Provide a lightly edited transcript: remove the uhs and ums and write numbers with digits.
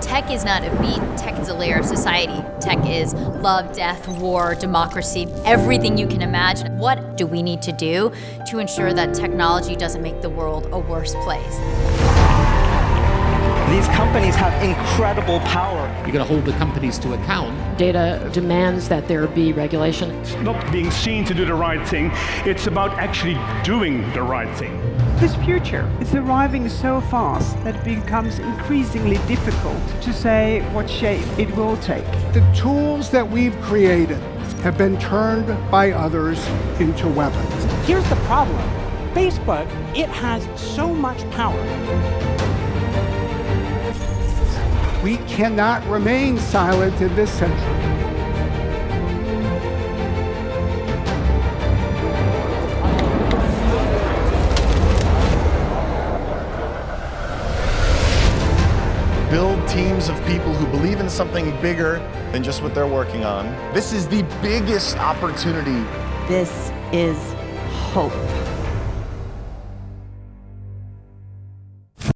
Tech is not a beat, tech is a layer of society. Tech is love, death, war, democracy, everything you can imagine. What do we need to do to ensure that technology doesn't make the world a worse place? These companies have incredible power. You're going to hold the companies to account. Data demands that there be regulation. It's not being seen to do the right thing, it's about actually doing the right thing. This future is arriving so fast that it becomes increasingly difficult to say what shape it will take. The tools that we've created have been turned by others into weapons. Here's the problem. Facebook, it has so much power. We cannot remain silent in this century. Build teams of people who believe in something bigger than just what they're working on. This is the biggest opportunity. This is hope.